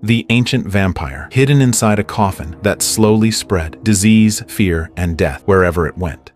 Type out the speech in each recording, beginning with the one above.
the ancient vampire, hidden inside a coffin that slowly spread disease, fear, and death wherever it went.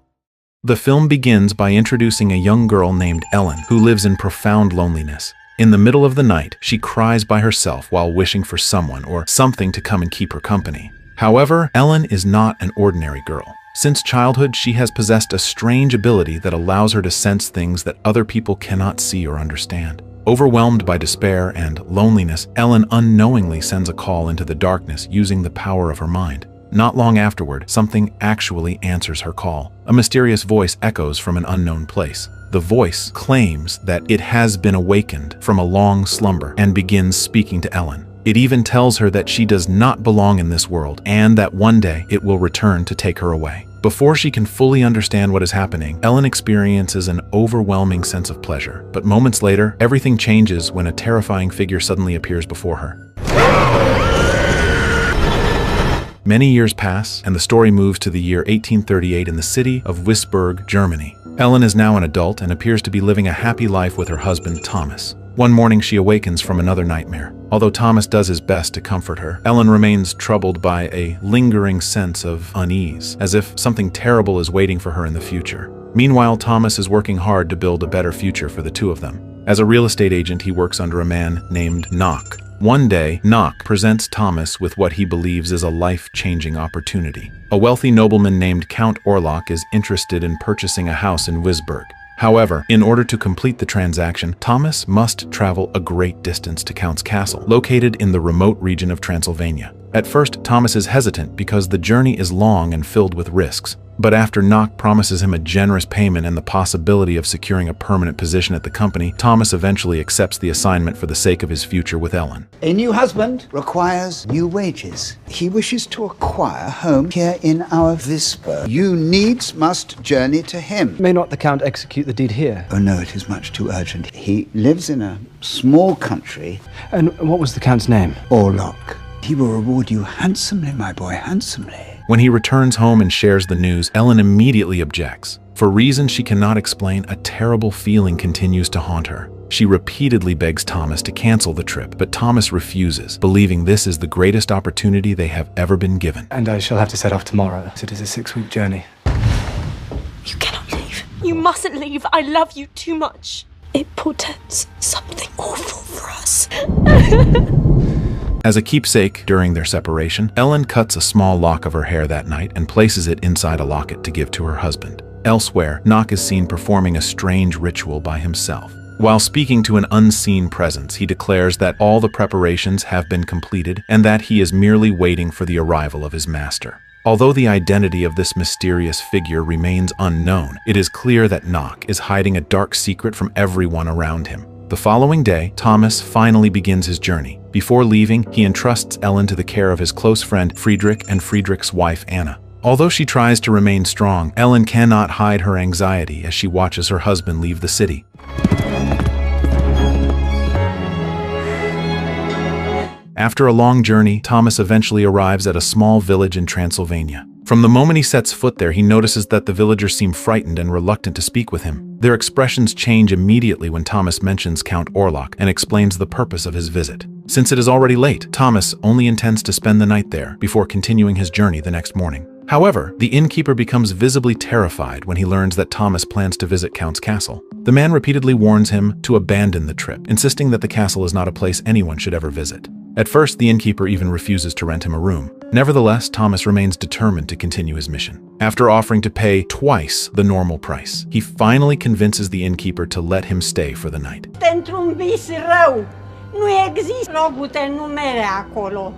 The film begins by introducing a young girl named Ellen who lives in profound loneliness. In the middle of the night, she cries by herself while wishing for someone or something to come and keep her company. However, Ellen is not an ordinary girl. Since childhood, she has possessed a strange ability that allows her to sense things that other people cannot see or understand. Overwhelmed by despair and loneliness, Ellen unknowingly sends a call into the darkness using the power of her mind. Not long afterward, something actually answers her call. A mysterious voice echoes from an unknown place. The voice claims that it has been awakened from a long slumber and begins speaking to Ellen. It even tells her that she does not belong in this world and that one day it will return to take her away. Before she can fully understand what is happening, Ellen experiences an overwhelming sense of pleasure. But moments later, everything changes when a terrifying figure suddenly appears before her. Many years pass, and the story moves to the year 1838 in the city of Wisburg, Germany. Ellen is now an adult and appears to be living a happy life with her husband, Thomas. One morning, she awakens from another nightmare. Although Thomas does his best to comfort her, Ellen remains troubled by a lingering sense of unease, as if something terrible is waiting for her in the future. Meanwhile, Thomas is working hard to build a better future for the two of them. As a real estate agent, he works under a man named Knock. One day, Knock presents Thomas with what he believes is a life-changing opportunity. A wealthy nobleman named Count Orlok is interested in purchasing a house in Wisburg. However, in order to complete the transaction, Thomas must travel a great distance to Count's castle, located in the remote region of Transylvania. At first, Thomas is hesitant because the journey is long and filled with risks. But after Knock promises him a generous payment and the possibility of securing a permanent position at the company, Thomas eventually accepts the assignment for the sake of his future with Ellen. A new husband requires new wages. He wishes to acquire a home here in our Wisburg. You needs must journey to him. May not the Count execute the deed here? Oh no, it is much too urgent. He lives in a small country. And what was the Count's name? Orlok. He will reward you handsomely, my boy, handsomely. When he returns home and shares the news, Ellen immediately objects. For reasons she cannot explain, a terrible feeling continues to haunt her. She repeatedly begs Thomas to cancel the trip, but Thomas refuses, believing this is the greatest opportunity they have ever been given. And I shall have to set off tomorrow. It is a 6-week journey. You cannot leave. You mustn't leave. I love you too much. It portends something awful for us. As a keepsake during their separation, Ellen cuts a small lock of her hair that night and places it inside a locket to give to her husband. Elsewhere, Knock is seen performing a strange ritual by himself. While speaking to an unseen presence, he declares that all the preparations have been completed and that he is merely waiting for the arrival of his master. Although the identity of this mysterious figure remains unknown, it is clear that Knock is hiding a dark secret from everyone around him. The following day, Thomas finally begins his journey. Before leaving, he entrusts Ellen to the care of his close friend Friedrich and Friedrich's wife Anna. Although she tries to remain strong, Ellen cannot hide her anxiety as she watches her husband leave the city. After a long journey, Thomas eventually arrives at a small village in Transylvania. From the moment he sets foot there, he notices that the villagers seem frightened and reluctant to speak with him. Their expressions change immediately when Thomas mentions Count Orlok and explains the purpose of his visit. Since it is already late, Thomas only intends to spend the night there before continuing his journey the next morning. However, the innkeeper becomes visibly terrified when he learns that Thomas plans to visit Count's castle. The man repeatedly warns him to abandon the trip, insisting that the castle is not a place anyone should ever visit. At first, the innkeeper even refuses to rent him a room. Nevertheless, Thomas remains determined to continue his mission. After offering to pay twice the normal price, he finally convinces the innkeeper to let him stay for the night. Într-un vis rău, nu există locuri numere acolo.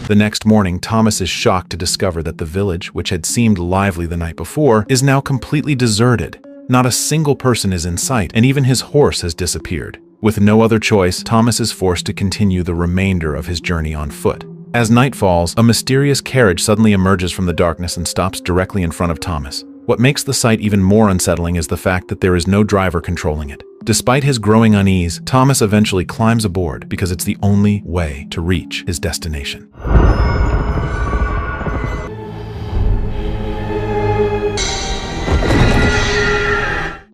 The next morning, Thomas is shocked to discover that the village, which had seemed lively the night before, is now completely deserted. Not a single person is in sight, and even his horse has disappeared. With no other choice, Thomas is forced to continue the remainder of his journey on foot. As night falls, a mysterious carriage suddenly emerges from the darkness and stops directly in front of Thomas. What makes the sight even more unsettling is the fact that there is no driver controlling it. Despite his growing unease, Thomas eventually climbs aboard because it's the only way to reach his destination.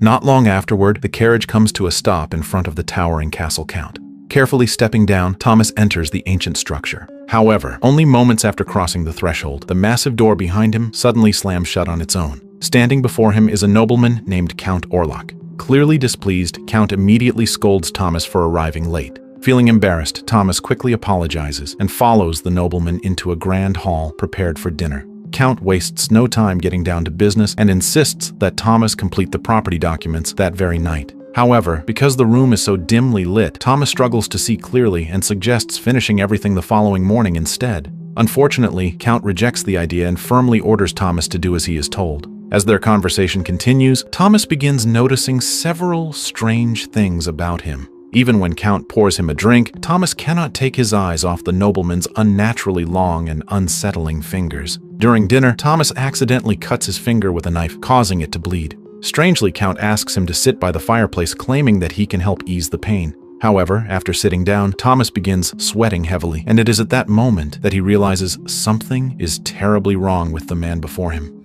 Not long afterward, the carriage comes to a stop in front of the towering castle Count. Carefully stepping down, Thomas enters the ancient structure. However, only moments after crossing the threshold, the massive door behind him suddenly slams shut on its own. Standing before him is a nobleman named Count Orlok. Clearly displeased, Count immediately scolds Thomas for arriving late. Feeling embarrassed, Thomas quickly apologizes and follows the nobleman into a grand hall prepared for dinner. Count wastes no time getting down to business and insists that Thomas complete the property documents that very night. However, because the room is so dimly lit, Thomas struggles to see clearly and suggests finishing everything the following morning instead. Unfortunately, Count rejects the idea and firmly orders Thomas to do as he is told. As their conversation continues, Thomas begins noticing several strange things about him. Even when Count pours him a drink, Thomas cannot take his eyes off the nobleman's unnaturally long and unsettling fingers. During dinner, Thomas accidentally cuts his finger with a knife, causing it to bleed. Strangely, Count asks him to sit by the fireplace, claiming that he can help ease the pain. However, after sitting down, Thomas begins sweating heavily, and it is at that moment that he realizes something is terribly wrong with the man before him.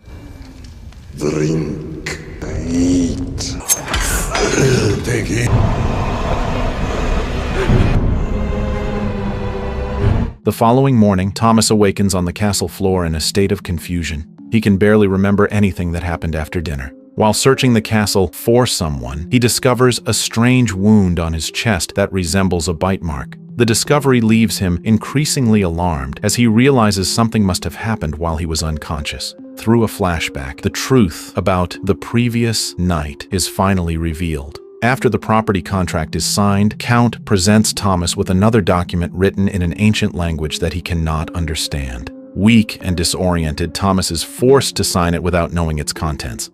Drink, eat, take it. The following morning, Thomas awakens on the castle floor in a state of confusion. He can barely remember anything that happened after dinner. While searching the castle for someone, he discovers a strange wound on his chest that resembles a bite mark. The discovery leaves him increasingly alarmed as he realizes something must have happened while he was unconscious. Through a flashback, the truth about the previous night is finally revealed. After the property contract is signed, Count presents Thomas with another document written in an ancient language that he cannot understand. Weak and disoriented, Thomas is forced to sign it without knowing its contents.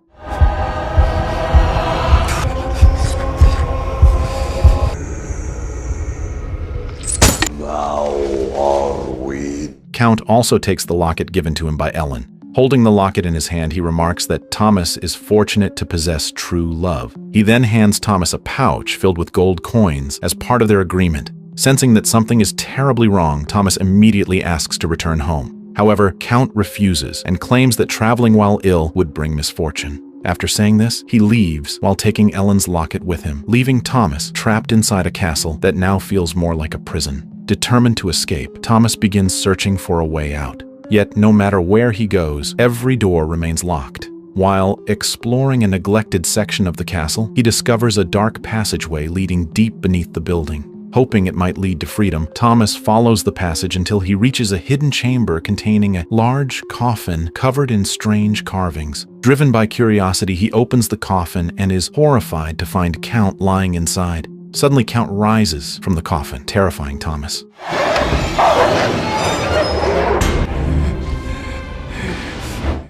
Count also takes the locket given to him by Ellen. Holding the locket in his hand, he remarks that Thomas is fortunate to possess true love. He then hands Thomas a pouch filled with gold coins as part of their agreement. Sensing that something is terribly wrong, Thomas immediately asks to return home. However, Count refuses and claims that traveling while ill would bring misfortune. After saying this, he leaves while taking Ellen's locket with him, leaving Thomas trapped inside a castle that now feels more like a prison. Determined to escape, Thomas begins searching for a way out. Yet, no matter where he goes, every door remains locked. While exploring a neglected section of the castle, he discovers a dark passageway leading deep beneath the building. Hoping it might lead to freedom, Thomas follows the passage until he reaches a hidden chamber containing a large coffin covered in strange carvings. Driven by curiosity, he opens the coffin and is horrified to find Count lying inside. Suddenly, Count rises from the coffin, terrifying Thomas.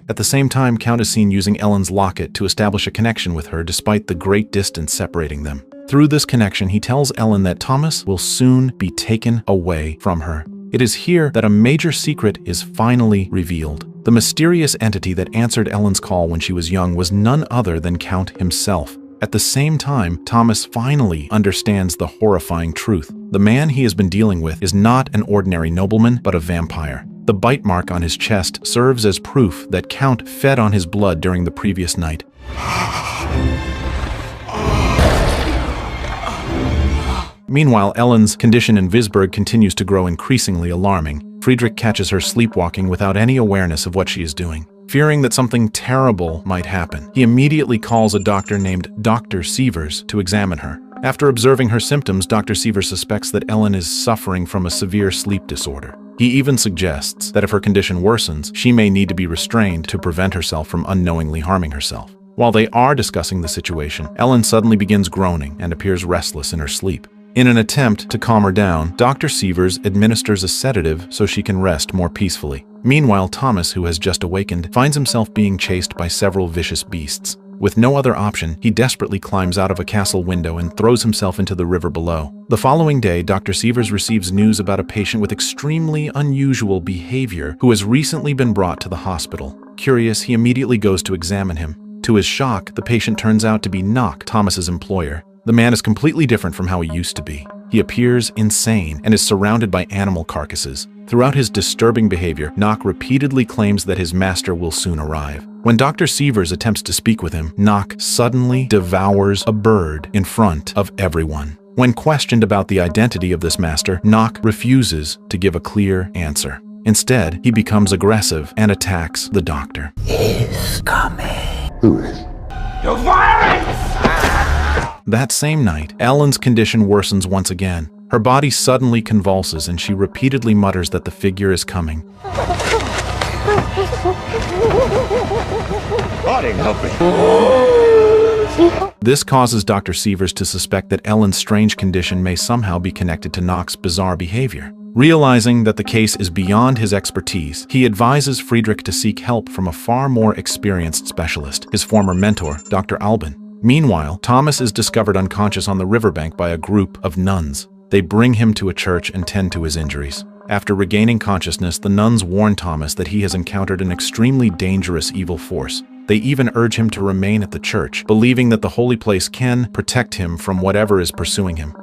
At the same time, Count is seen using Ellen's locket to establish a connection with her despite the great distance separating them. Through this connection, he tells Ellen that Thomas will soon be taken away from her. It is here that a major secret is finally revealed. The mysterious entity that answered Ellen's call when she was young was none other than Count himself. At the same time, Thomas finally understands the horrifying truth. The man he has been dealing with is not an ordinary nobleman, but a vampire. The bite mark on his chest serves as proof that Count fed on his blood during the previous night. Meanwhile, Ellen's condition in Visburg continues to grow increasingly alarming. Friedrich catches her sleepwalking without any awareness of what she is doing. Fearing that something terrible might happen, he immediately calls a doctor named Dr. Sievers to examine her. After observing her symptoms, Dr. Sievers suspects that Ellen is suffering from a severe sleep disorder. He even suggests that if her condition worsens, she may need to be restrained to prevent herself from unknowingly harming herself. While they are discussing the situation, Ellen suddenly begins groaning and appears restless in her sleep. In an attempt to calm her down, Dr. Sievers administers a sedative so she can rest more peacefully. Meanwhile, Thomas, who has just awakened, finds himself being chased by several vicious beasts. With no other option, he desperately climbs out of a castle window and throws himself into the river below. The following day, Dr. Sievers receives news about a patient with extremely unusual behavior who has recently been brought to the hospital. Curious, he immediately goes to examine him. To his shock, the patient turns out to be Nock, Thomas's employer. The man is completely different from how he used to be. He appears insane and is surrounded by animal carcasses. Throughout his disturbing behavior, Nock repeatedly claims that his master will soon arrive. When Dr. Sievers attempts to speak with him, Nock suddenly devours a bird in front of everyone. When questioned about the identity of this master, Knock refuses to give a clear answer. Instead, he becomes aggressive and attacks the doctor. He's coming. Who is? You're violent! That same night, Ellen's condition worsens once again. Her body suddenly convulses and she repeatedly mutters that the figure is coming. Marty, help me. This causes Dr. Sievers to suspect that Ellen's strange condition may somehow be connected to Knock's bizarre behavior. Realizing that the case is beyond his expertise, he advises Friedrich to seek help from a far more experienced specialist, his former mentor, Dr. Albin. Meanwhile, Thomas is discovered unconscious on the riverbank by a group of nuns. They bring him to a church and tend to his injuries. After regaining consciousness, the nuns warn Thomas that he has encountered an extremely dangerous evil force. They even urge him to remain at the church, believing that the holy place can protect him from whatever is pursuing him.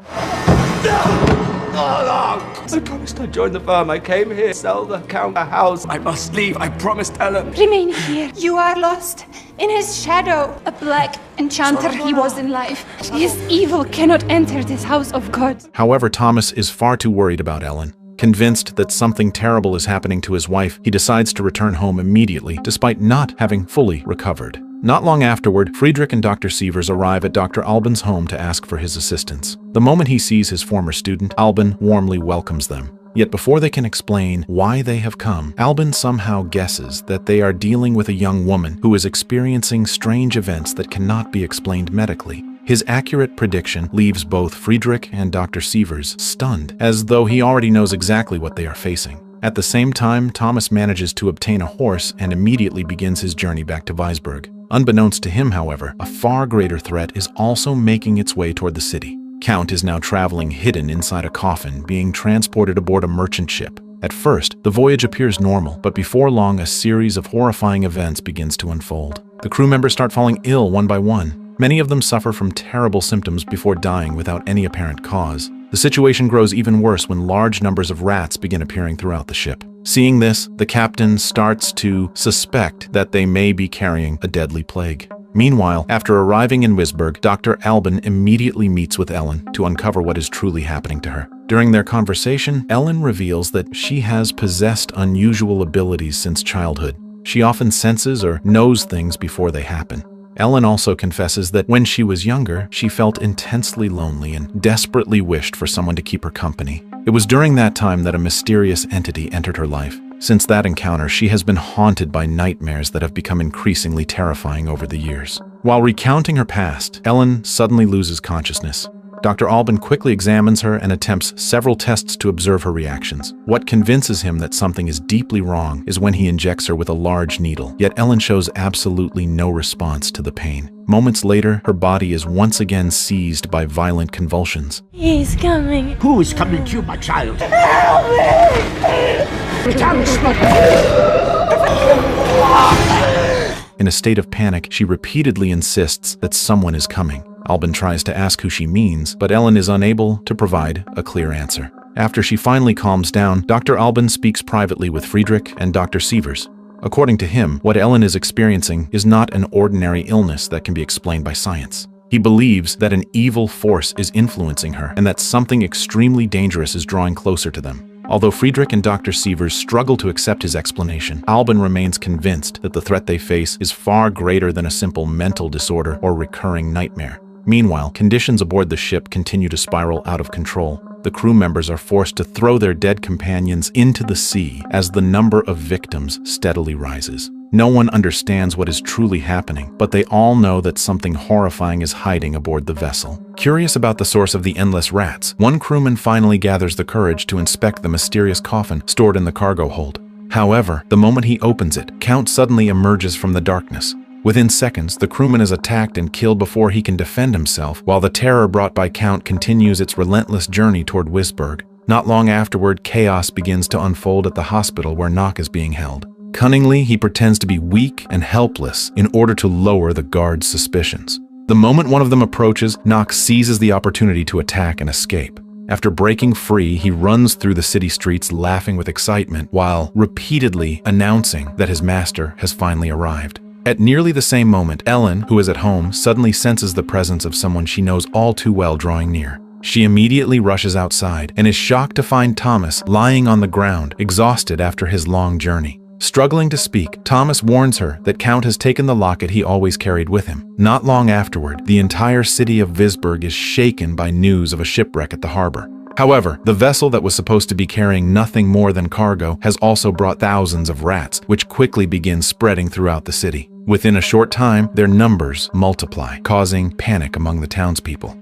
I promised I'd join the firm. I came here to sell the Count a house. I must leave. I promised Ellen. Remain here. You are lost. In his shadow, a black enchanter he was in life. His evil cannot enter this house of God. However, Thomas is far too worried about Ellen. Convinced that something terrible is happening to his wife, he decides to return home immediately, despite not having fully recovered. Not long afterward, Friedrich and Dr. Sievers arrive at Dr. Albin's home to ask for his assistance. The moment he sees his former student, Albin warmly welcomes them. Yet before they can explain why they have come, Albin somehow guesses that they are dealing with a young woman who is experiencing strange events that cannot be explained medically. His accurate prediction leaves both Friedrich and Dr. Sievers stunned, as though he already knows exactly what they are facing. At the same time, Thomas manages to obtain a horse and immediately begins his journey back to Weisburg. Unbeknownst to him, however, a far greater threat is also making its way toward the city. Count is now traveling hidden inside a coffin, being transported aboard a merchant ship. At first, the voyage appears normal, but before long, a series of horrifying events begins to unfold. The crew members start falling ill one by one. Many of them suffer from terrible symptoms before dying without any apparent cause. The situation grows even worse when large numbers of rats begin appearing throughout the ship. Seeing this, the captain starts to suspect that they may be carrying a deadly plague. Meanwhile, after arriving in Wisburg, Dr. Albin immediately meets with Ellen to uncover what is truly happening to her. During their conversation, Ellen reveals that she has possessed unusual abilities since childhood. She often senses or knows things before they happen. Ellen also confesses that when she was younger, she felt intensely lonely and desperately wished for someone to keep her company. It was during that time that a mysterious entity entered her life. Since that encounter, she has been haunted by nightmares that have become increasingly terrifying over the years. While recounting her past, Ellen suddenly loses consciousness. Dr. Albin quickly examines her and attempts several tests to observe her reactions. What convinces him that something is deeply wrong is when he injects her with a large needle, yet Ellen shows absolutely no response to the pain. Moments later, her body is once again seized by violent convulsions. He's coming. Who is coming to you, my child? Help me! In a state of panic, she repeatedly insists that someone is coming. Albin tries to ask who she means, but Ellen is unable to provide a clear answer. After she finally calms down, Dr. Albin speaks privately with Friedrich and Dr. Sievers. According to him, what Ellen is experiencing is not an ordinary illness that can be explained by science. He believes that an evil force is influencing her and that something extremely dangerous is drawing closer to them. Although Friedrich and Dr. Sievers struggle to accept his explanation, Albin remains convinced that the threat they face is far greater than a simple mental disorder or recurring nightmare. Meanwhile, conditions aboard the ship continue to spiral out of control. The crew members are forced to throw their dead companions into the sea as the number of victims steadily rises. No one understands what is truly happening, but they all know that something horrifying is hiding aboard the vessel. Curious about the source of the endless rats, one crewman finally gathers the courage to inspect the mysterious coffin stored in the cargo hold. However, the moment he opens it, Count suddenly emerges from the darkness. Within seconds, the crewman is attacked and killed before he can defend himself, while the terror brought by Count continues its relentless journey toward Wisburg. Not long afterward, chaos begins to unfold at the hospital where Knock is being held. Cunningly, he pretends to be weak and helpless in order to lower the guards' suspicions. The moment one of them approaches, Knock seizes the opportunity to attack and escape. After breaking free, he runs through the city streets laughing with excitement while repeatedly announcing that his master has finally arrived. At nearly the same moment, Ellen, who is at home, suddenly senses the presence of someone she knows all too well drawing near. She immediately rushes outside and is shocked to find Thomas lying on the ground, exhausted after his long journey. Struggling to speak, Thomas warns her that Count has taken the locket he always carried with him. Not long afterward, the entire city of Visburg is shaken by news of a shipwreck at the harbor. However, the vessel that was supposed to be carrying nothing more than cargo has also brought thousands of rats, which quickly begin spreading throughout the city. Within a short time, their numbers multiply, causing panic among the townspeople.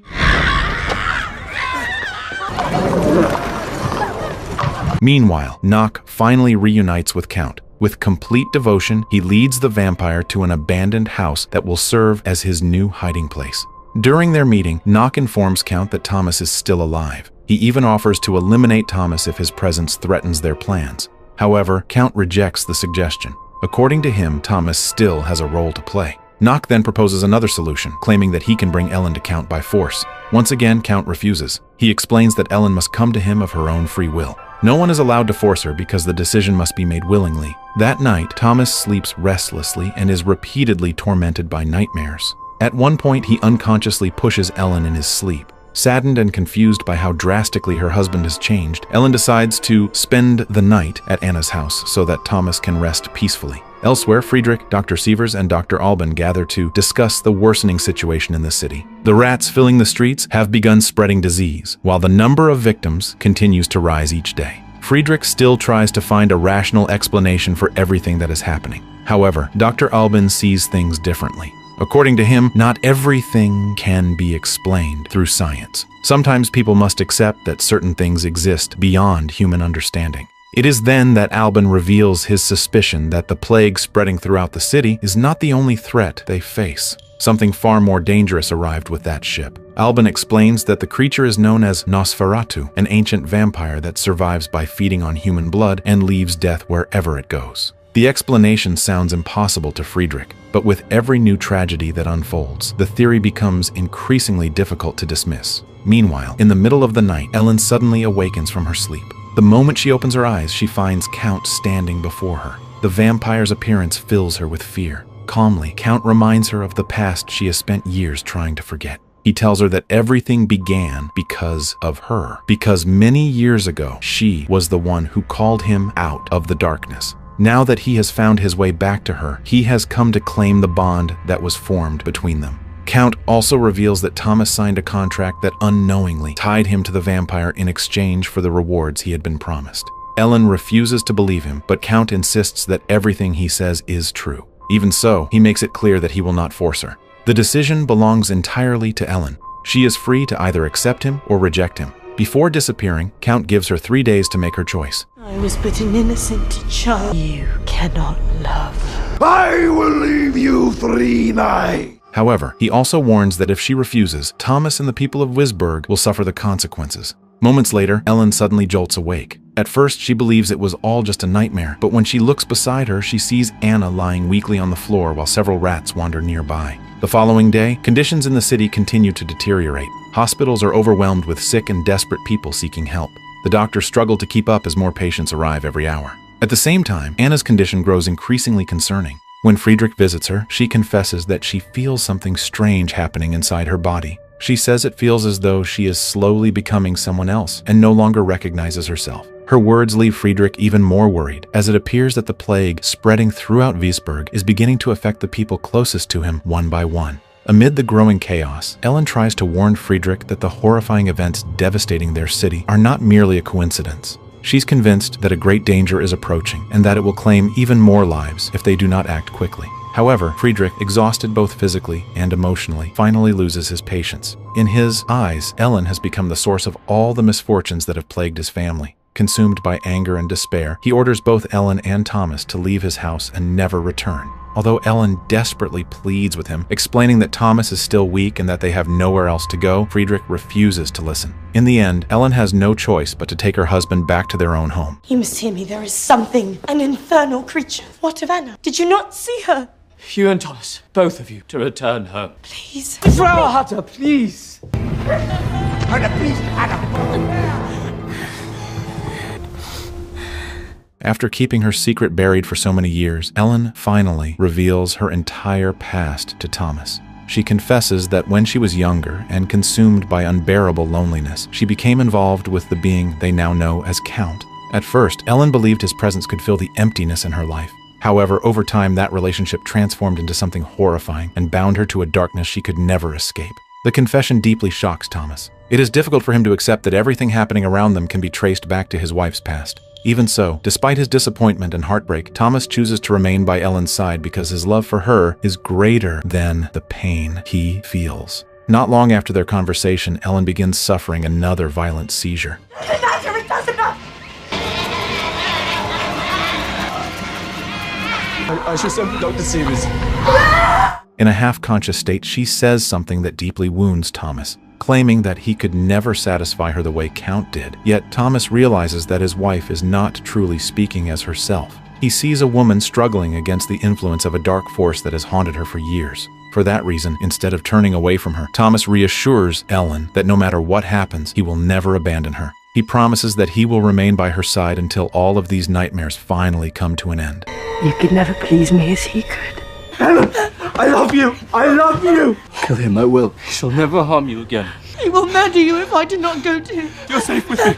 Meanwhile, Nock finally reunites with Count. With complete devotion, he leads the vampire to an abandoned house that will serve as his new hiding place. During their meeting, Nock informs Count that Thomas is still alive. He even offers to eliminate Thomas if his presence threatens their plans. However, Count rejects the suggestion. According to him, Thomas still has a role to play. Nock then proposes another solution, claiming that he can bring Ellen to Count by force. Once again, Count refuses. He explains that Ellen must come to him of her own free will. No one is allowed to force her because the decision must be made willingly. That night, Thomas sleeps restlessly and is repeatedly tormented by nightmares. At one point, he unconsciously pushes Ellen in his sleep. Saddened and confused by how drastically her husband has changed, Ellen decides to spend the night at Anna's house so that Thomas can rest peacefully. Elsewhere, Friedrich, Dr. Sievers, and Dr. Alban gather to discuss the worsening situation in the city. The rats filling the streets have begun spreading disease, while the number of victims continues to rise each day. Friedrich still tries to find a rational explanation for everything that is happening. However, Dr. Alban sees things differently. According to him, not everything can be explained through science. Sometimes people must accept that certain things exist beyond human understanding. It is then that Alban reveals his suspicion that the plague spreading throughout the city is not the only threat they face. Something far more dangerous arrived with that ship. Alban explains that the creature is known as Nosferatu, an ancient vampire that survives by feeding on human blood and leaves death wherever it goes. The explanation sounds impossible to Friedrich, but with every new tragedy that unfolds, the theory becomes increasingly difficult to dismiss. Meanwhile, in the middle of the night, Ellen suddenly awakens from her sleep. The moment she opens her eyes, she finds Count standing before her. The vampire's appearance fills her with fear. Calmly, Count reminds her of the past she has spent years trying to forget. He tells her that everything began because of her, because many years ago, she was the one who called him out of the darkness. Now that he has found his way back to her, he has come to claim the bond that was formed between them. Count also reveals that Thomas signed a contract that unknowingly tied him to the vampire in exchange for the rewards he had been promised. Ellen refuses to believe him, but Count insists that everything he says is true. Even so, he makes it clear that he will not force her. The decision belongs entirely to Ellen. She is free to either accept him or reject him. Before disappearing, Count gives her 3 days to make her choice. I was but an innocent child. You cannot love. I will leave you 3 nights. However, he also warns that if she refuses, Thomas and the people of Visburg will suffer the consequences. Moments later, Ellen suddenly jolts awake. At first, she believes it was all just a nightmare, but when she looks beside her, she sees Anna lying weakly on the floor while several rats wander nearby. The following day, conditions in the city continue to deteriorate. Hospitals are overwhelmed with sick and desperate people seeking help. The doctors struggle to keep up as more patients arrive every hour. At the same time, Anna's condition grows increasingly concerning. When Friedrich visits her, she confesses that she feels something strange happening inside her body. She says it feels as though she is slowly becoming someone else and no longer recognizes herself. Her words leave Friedrich even more worried, as it appears that the plague spreading throughout Visburg is beginning to affect the people closest to him one by one. Amid the growing chaos, Ellen tries to warn Friedrich that the horrifying events devastating their city are not merely a coincidence. She's convinced that a great danger is approaching and that it will claim even more lives if they do not act quickly. However, Friedrich, exhausted both physically and emotionally, finally loses his patience. In his eyes, Ellen has become the source of all the misfortunes that have plagued his family. Consumed by anger and despair, he orders both Ellen and Thomas to leave his house and never return. Although Ellen desperately pleads with him, explaining that Thomas is still weak and that they have nowhere else to go, Friedrich refuses to listen. In the end, Ellen has no choice but to take her husband back to their own home. You must hear me. There is something. An infernal creature. What of Anna? Did you not see her? You and Thomas, both of you, to return home. Please. Frau Hatter, please! After keeping her secret buried for so many years, Ellen finally reveals her entire past to Thomas. She confesses that when she was younger and consumed by unbearable loneliness, she became involved with the being they now know as Count. At first, Ellen believed his presence could fill the emptiness in her life. However, over time, that relationship transformed into something horrifying and bound her to a darkness she could never escape. The confession deeply shocks Thomas. It is difficult for him to accept that everything happening around them can be traced back to his wife's past. Even so, despite his disappointment and heartbreak, Thomas chooses to remain by Ellen's side because his love for her is greater than the pain he feels. Not long after their conversation, Ellen begins suffering another violent seizure. I should send the Dr. Series. In a half-conscious state, she says something that deeply wounds Thomas, claiming that he could never satisfy her the way Count did. Yet Thomas realizes that his wife is not truly speaking as herself. He sees a woman struggling against the influence of a dark force that has haunted her for years. For that reason, instead of turning away from her, Thomas reassures Ellen that no matter what happens, he will never abandon her. He promises that he will remain by her side until all of these nightmares finally come to an end. You could never please me as he could. Ellen, I love you! I love you! Kill him, I will. He shall never harm you again. He will murder you if I do not go to him. You're safe with me.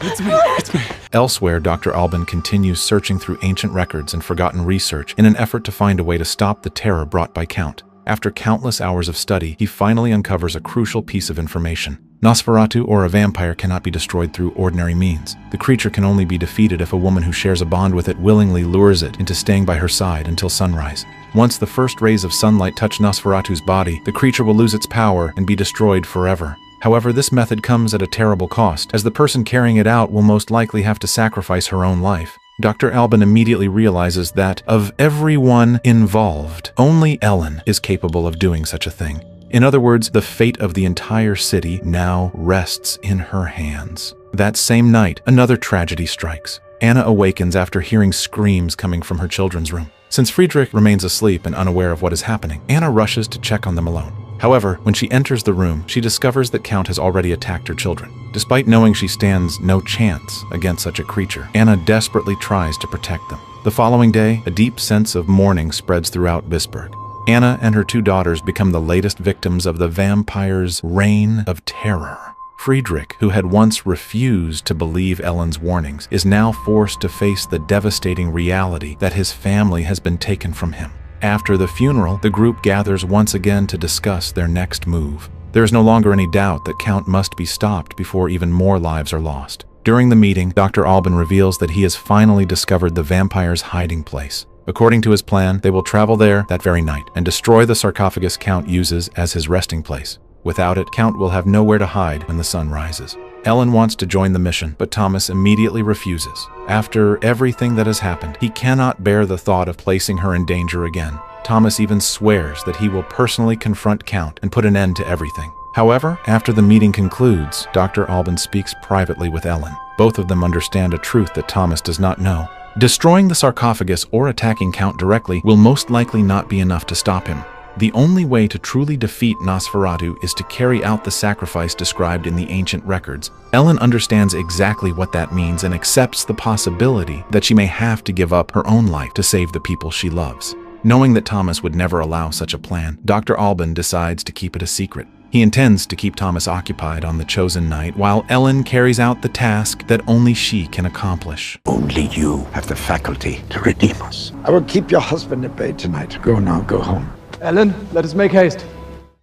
It's me. It's me. Elsewhere, Dr. Alban continues searching through ancient records and forgotten research in an effort to find a way to stop the terror brought by Count. After countless hours of study, he finally uncovers a crucial piece of information. Nosferatu, or a vampire, cannot be destroyed through ordinary means. The creature can only be defeated if a woman who shares a bond with it willingly lures it into staying by her side until sunrise. Once the first rays of sunlight touch Nosferatu's body, the creature will lose its power and be destroyed forever. However, this method comes at a terrible cost, as the person carrying it out will most likely have to sacrifice her own life. Dr. Alban immediately realizes that, of everyone involved, only Ellen is capable of doing such a thing. In other words, the fate of the entire city now rests in her hands. That same night, another tragedy strikes. Anna awakens after hearing screams coming from her children's room. Since Friedrich remains asleep and unaware of what is happening, Anna rushes to check on them alone. However, when she enters the room, she discovers that Count has already attacked her children. Despite knowing she stands no chance against such a creature, Anna desperately tries to protect them. The following day, a deep sense of mourning spreads throughout Visburg. Anna and her two daughters become the latest victims of the vampire's reign of terror. Friedrich, who had once refused to believe Ellen's warnings, is now forced to face the devastating reality that his family has been taken from him. After the funeral, the group gathers once again to discuss their next move. There is no longer any doubt that Count must be stopped before even more lives are lost. During the meeting, Dr. Alban reveals that he has finally discovered the vampire's hiding place. According to his plan, they will travel there that very night and destroy the sarcophagus Count uses as his resting place. Without it, Count will have nowhere to hide when the sun rises. Ellen wants to join the mission, but Thomas immediately refuses. After everything that has happened, he cannot bear the thought of placing her in danger again. Thomas even swears that he will personally confront Count and put an end to everything. However, after the meeting concludes, Dr. Alban speaks privately with Ellen. Both of them understand a truth that Thomas does not know. Destroying the sarcophagus or attacking Count directly will most likely not be enough to stop him. The only way to truly defeat Nosferatu is to carry out the sacrifice described in the ancient records. Ellen understands exactly what that means and accepts the possibility that she may have to give up her own life to save the people she loves. Knowing that Thomas would never allow such a plan, Dr. Alban decides to keep it a secret. He intends to keep Thomas occupied on the chosen night while Ellen carries out the task that only she can accomplish. Only you have the faculty to redeem us. I will keep your husband at bay tonight. Go now, go home. Ellen, let us make haste.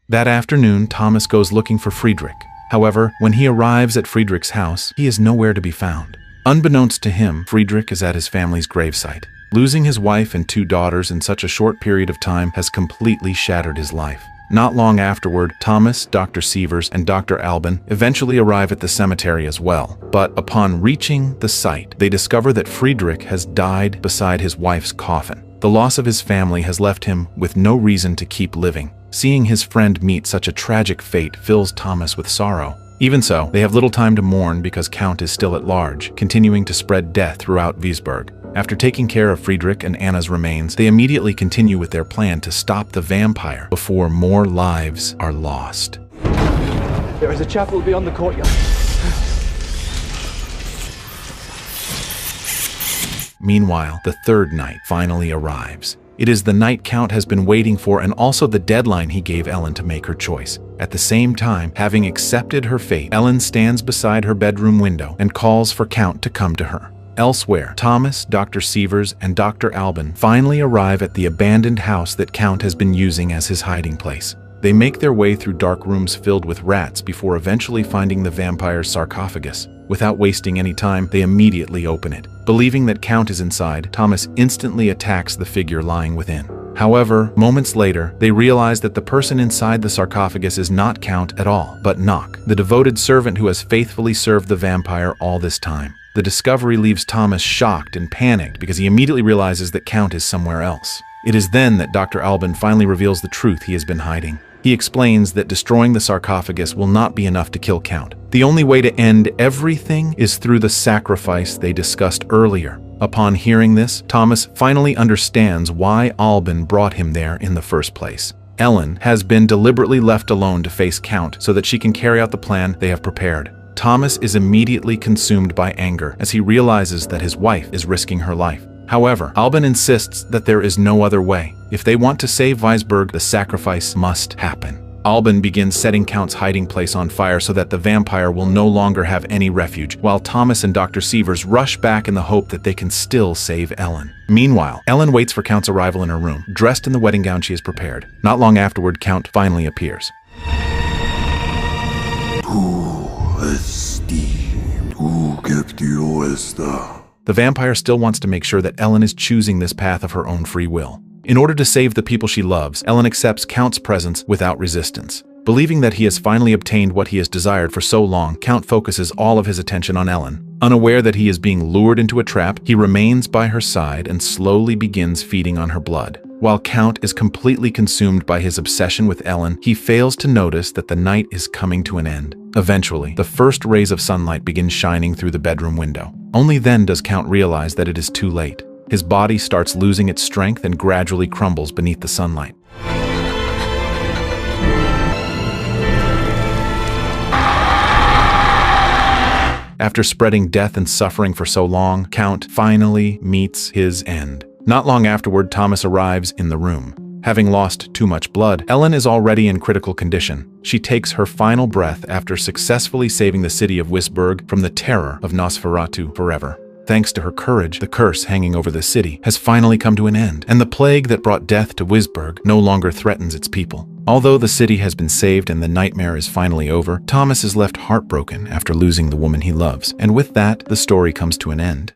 That afternoon, Thomas goes looking for Friedrich. However, when he arrives at Friedrich's house, he is nowhere to be found. Unbeknownst to him, Friedrich is at his family's gravesite. Losing his wife and two daughters in such a short period of time has completely shattered his life. Not long afterward, Thomas, Dr. Sievers, and Dr. Alban eventually arrive at the cemetery as well. But upon reaching the site, they discover that Friedrich has died beside his wife's coffin. The loss of his family has left him with no reason to keep living. Seeing his friend meet such a tragic fate fills Thomas with sorrow. Even so, they have little time to mourn because Count is still at large, continuing to spread death throughout Visburg. After taking care of Friedrich and Anna's remains, they immediately continue with their plan to stop the vampire before more lives are lost. There is a chapel beyond the courtyard. Meanwhile, the third night finally arrives. It is the night Count has been waiting for and also the deadline he gave Ellen to make her choice. At the same time, having accepted her fate, Ellen stands beside her bedroom window and calls for Count to come to her. Elsewhere, Thomas, Dr. Sievers, and Dr. Albin finally arrive at the abandoned house that Count has been using as his hiding place. They make their way through dark rooms filled with rats before eventually finding the vampire's sarcophagus. Without wasting any time, they immediately open it. Believing that Count is inside, Thomas instantly attacks the figure lying within. However, moments later, they realize that the person inside the sarcophagus is not Count at all, but Knock, the devoted servant who has faithfully served the vampire all this time. The discovery leaves Thomas shocked and panicked because he immediately realizes that Count is somewhere else. It is then that Dr. Albin finally reveals the truth he has been hiding. He explains that destroying the sarcophagus will not be enough to kill Count. The only way to end everything is through the sacrifice they discussed earlier. Upon hearing this, Thomas finally understands why Albin brought him there in the first place. Ellen has been deliberately left alone to face Count so that she can carry out the plan they have prepared. Thomas is immediately consumed by anger as he realizes that his wife is risking her life. However, Albin insists that there is no other way. If they want to save Weisberg, the sacrifice must happen. Albin begins setting Count's hiding place on fire so that the vampire will no longer have any refuge, while Thomas and Dr. Sievers rush back in the hope that they can still save Ellen. Meanwhile, Ellen waits for Count's arrival in her room, dressed in the wedding gown she has prepared. Not long afterward, Count finally appears. The vampire still wants to make sure that Ellen is choosing this path of her own free will. In order to save the people she loves, Ellen accepts Count's presence without resistance. Believing that he has finally obtained what he has desired for so long, Count focuses all of his attention on Ellen. Unaware that he is being lured into a trap, he remains by her side and slowly begins feeding on her blood. While Count is completely consumed by his obsession with Ellen, he fails to notice that the night is coming to an end. Eventually, the first rays of sunlight begin shining through the bedroom window. Only then does Count realize that it is too late. His body starts losing its strength and gradually crumbles beneath the sunlight. After spreading death and suffering for so long, Count finally meets his end. Not long afterward, Thomas arrives in the room. Having lost too much blood, Ellen is already in critical condition. She takes her final breath after successfully saving the city of Weisberg from the terror of Nosferatu forever. Thanks to her courage, the curse hanging over the city has finally come to an end, and the plague that brought death to Weisberg no longer threatens its people. Although the city has been saved and the nightmare is finally over, Thomas is left heartbroken after losing the woman he loves, and with that, the story comes to an end.